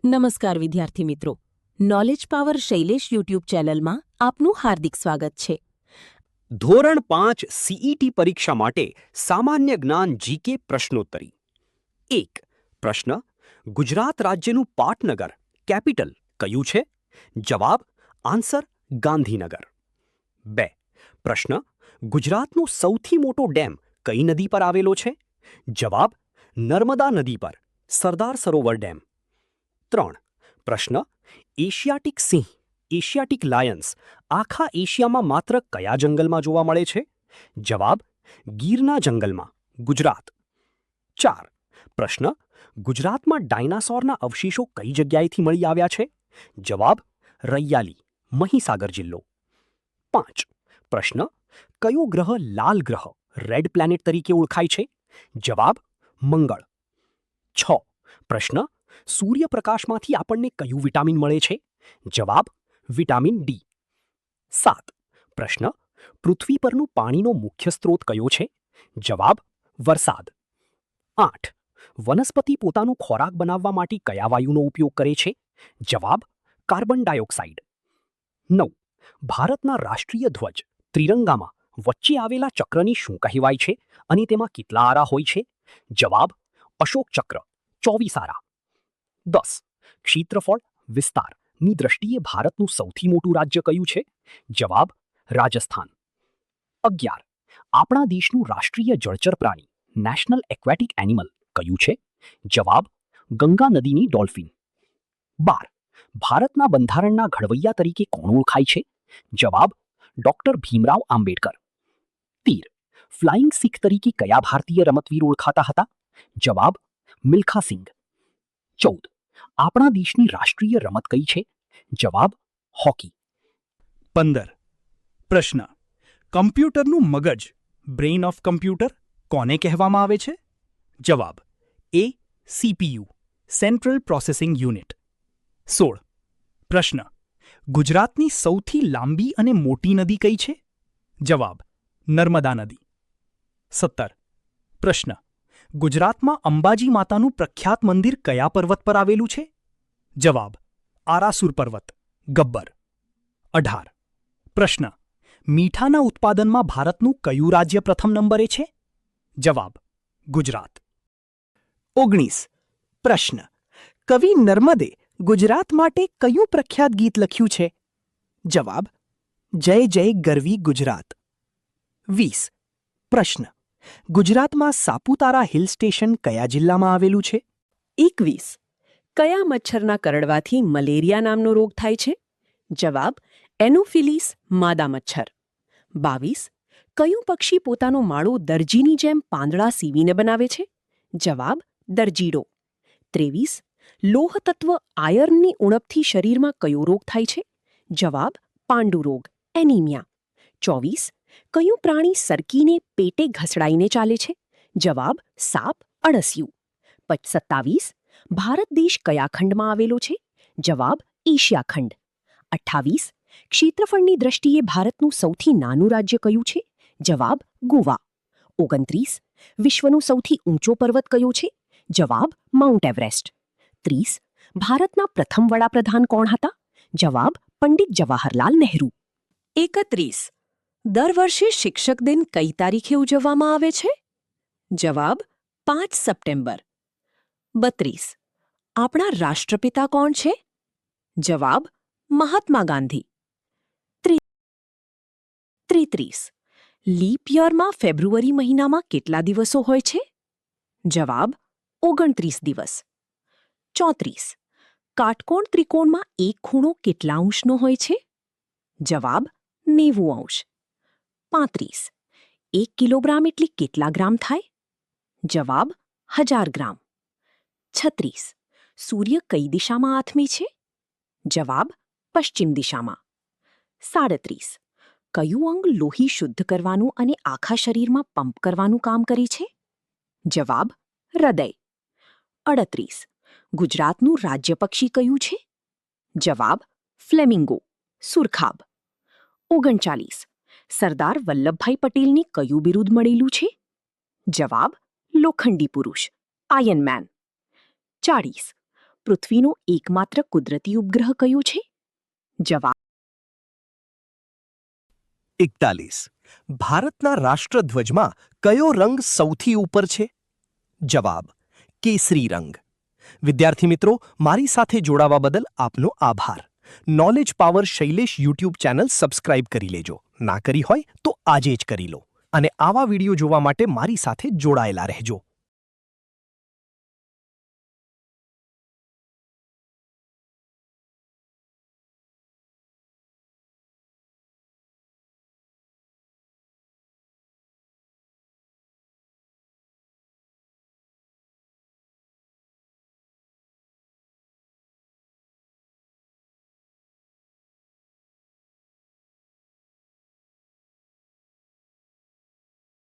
નમસ્કાર વિદ્યાર્થી મિત્રો, નોલેજ પાવર શૈલેષ યુટ્યુબ ચેનલમાં આપનું હાર્દિક સ્વાગત છે. ધોરણ 5 સીઈટી પરીક્ષા માટે સામાન્ય જ્ઞાન જીકે પ્રશ્નોત્તરી. 1. પ્રશ્ન: ગુજરાત રાજ્યનું પાટનગર કેપિટલ કયું છે? જવાબ: આન્સર ગાંધીનગર. 2. પ્રશ્ન: ગુજરાતનો સૌથી મોટો ડેમ કઈ નદી પર આવેલો છે? જવાબ: નર્મદા નદી પર, સરદાર સરોવર ડેમ. 3. પ્રશ્ન: એશિયાટિક સિંહ એશિયાટિક લાયન્સ આખા એશિયામાં માત્ર કયા જંગલમાં જોવા મળે છે? જવાબ: ગીરના જંગલમાં, ગુજરાત. 4. પ્રશ્ન: ગુજરાતમાં ડાયનાસોરના અવશેષો કઈ જગ્યાએથી મળી આવ્યા છે? જવાબ: રૈયાલી, મહીસાગર જિલ્લો. 5. પ્રશ્ન: કયો ગ્રહ લાલ ગ્રહ રેડ પ્લેનેટ તરીકે ઓળખાય છે? જવાબ: મંગળ. 6. પ્રશ્ન: સૂર્યપ્રકાશમાંથી આપણને કયું વિટામિન મળે છે? જવાબ: વિટામિન ડી. 7. પ્રશ્ન: પૃથ્વી પરનું પાણીનો મુખ્ય સ્ત્રોત કયો છે? જવાબ: વરસાદ. 8. વનસ્પતિ પોતાનો ખોરાક બનાવવા માટે કયા વાયુનો ઉપયોગ કરે છે? જવાબ: કાર્બન ડાયોક્સાઇડ. 9. ભારતના રાષ્ટ્રીય ધ્વજ ત્રિરંગામાં વચ્ચે આવેલા ચક્રને શું કહેવાય છે અને તેમાં કેટલા આરા હોય છે? જવાબ: અશોક ચક્ર, 24 આરા. 10. ક્ષેત્રફળ વિસ્તારની દ્રષ્ટિએ ભારતનું સૌથી મોટું રાજ્ય કયું છે? જવાબ: રાજસ્થાન. 11. આપણા દેશનું રાષ્ટ્રીય જળચર પ્રાણી નેશનલ એક્વેટિક એનિમલ કયું છે? જવાબ: ગંગા નદીની ડોલ્ફિન. 12. ભારતના બંધારણના ઘડવૈયા તરીકે કોણ ઓળખાય છે? જવાબ: ડોક્ટર ભીમરાવ આંબેડકર. 13. ફ્લાઇંગ સિખ તરીકે કયા ભારતીય રમતવીર ઓળખાતા હતા? જવાબ: મિલ્ખા સિંઘ. 14. આપણા દેશની રાષ્ટ્રીય રમત કઈ છે? જવાબ: હોકી. 15. પ્રશ્ન: કમ્પ્યુટરનું મગજ બ્રેઇન ઓફ કમ્પ્યુટર કોને કહેવામાં આવે છે? જવાબ: A. CPU, central processing unit. 16. પ્રશ્ન: ગુજરાતની સૌથી લાંબી અને મોટી નદી કઈ છે? જવાબ: નર્મદા નદી. 17. પ્રશ્ન: ગુજરાતમાં અંબાજી માતાનું પ્રખ્યાત મંદિર કયા પર્વત પર આવેલું છે? જવાબ: આરાસુર પર્વત, ગબ્બર. 18. પ્રશ્ન: મીઠાના ઉત્પાદનમાં ભારતનું કયું રાજ્ય પ્રથમ નંબરે છે? જવાબ: ગુજરાત. 19. પ્રશ્ન: કવિ નર્મદે ગુજરાત માટે કયું પ્રખ્યાત ગીત લખ્યું છે? જવાબ: જય જય ગરવી ગુજરાત. 20. પ્રશ્ન: ગુજરાતમાં સાપુતારા હિલ સ્ટેશન કયા જિલ્લામાં આવેલું છે? 21. કયા મચ્છરના કરડવાથી મલેરિયા નામનો રોગ થાય છે? જવાબ: એનોફિલીસ માદા મચ્છર. 22. કયું પક્ષી પોતાનો માળો દરજીની જેમ પાંદડા સીવીને બનાવે છે? જવાબ: દરજીડો. 23. લોહ તત્વ આયર્નની ઉણપથી શરીરમાં કયો રોગ થાય છે? જવાબ: પાંડુ રોગ, એનિમિયા. 24. કયું પ્રાણી સરકીને પેટે ઘસડાઈને ચાલે છે? જવાબ: સાપ, અળસિયું. 27. ભારત દેશ કયા ખંડમાં આવેલો છે? જવાબ: એશિયા ખંડ. 28. ક્ષેત્રફળની દ્રષ્ટિએ ભારતનું સૌથી નાનું રાજ્ય કયું છે? જવાબ: ગોવા. 29. વિશ્વનો સૌથી ઊંચો પર્વત કયો છે? જવાબ: માઉન્ટ એવરેસ્ટ. 30. ભારતના પ્રથમ વડાપ્રધાન કોણ હતા? જવાબ: પંડિત જવાહરલાલ નહેરુ. 31. દર વર્ષે શિક્ષક દિન કઈ તારીખે ઉજવવામાં આવે છે? જવાબ: 5 સપ્ટેમ્બર. 32. આપણા રાષ્ટ્રપિતા કોણ છે? જવાબ: મહાત્મા ગાંધી. 33. લીપ યરમાં ફેબ્રુઆરી મહિનામાં કેટલા દિવસો હોય છે? જવાબ: 29 દિવસ. 34. કાટકોણ ત્રિકોણમાં એક ખૂણો કેટલા અંશનો હોય છે? જવાબ: 90 અંશ. 35. 1 કિલોગ્રામ એટલે કેટલા ગ્રામ થાય? જવાબ: 1000 ગ્રામ. 36. સૂર્ય કઈ દિશામાં આથમે છે? જવાબ: પશ્ચિમ દિશામાં. 37. કયું અંગ લોહી શુદ્ધ કરવાનું અને આખા શરીરમાં પંપ કરવાનું કામ કરે છે? જવાબ: હૃદય. 38. ગુજરાતનું રાજ્ય પક્ષી કયું છે? જવાબ: ફ્લેમિંગો, સુરખાબ. 39. સરદાર વલ્લભભાઈ પટેલને કયું બિરુદ મળેલું છે? જવાબ: લોખંડી પુરુષ, આયર્ન મેન. 40. પૃથ્વીનું એકમાત્ર કુદરતી ઉપગ્રહ કયું છે? જવાબ 41. ભારતના રાષ્ટ્રધ્વજમાં કયો રંગ સૌથી ઉપર છે? જવાબ કેસરી રંગ. વિદ્યાર્થી મિત્રો, મારી સાથે જોડાવા બદલ આપનો આભાર. Knowledge power Shailesh YouTube channel subscribe કરી લેજો. ના કરી હોય તો આજે જ કરી લો. અને આવા વિડીયો જોવા માટે મારી સાથે જોડાયેલા રહેજો.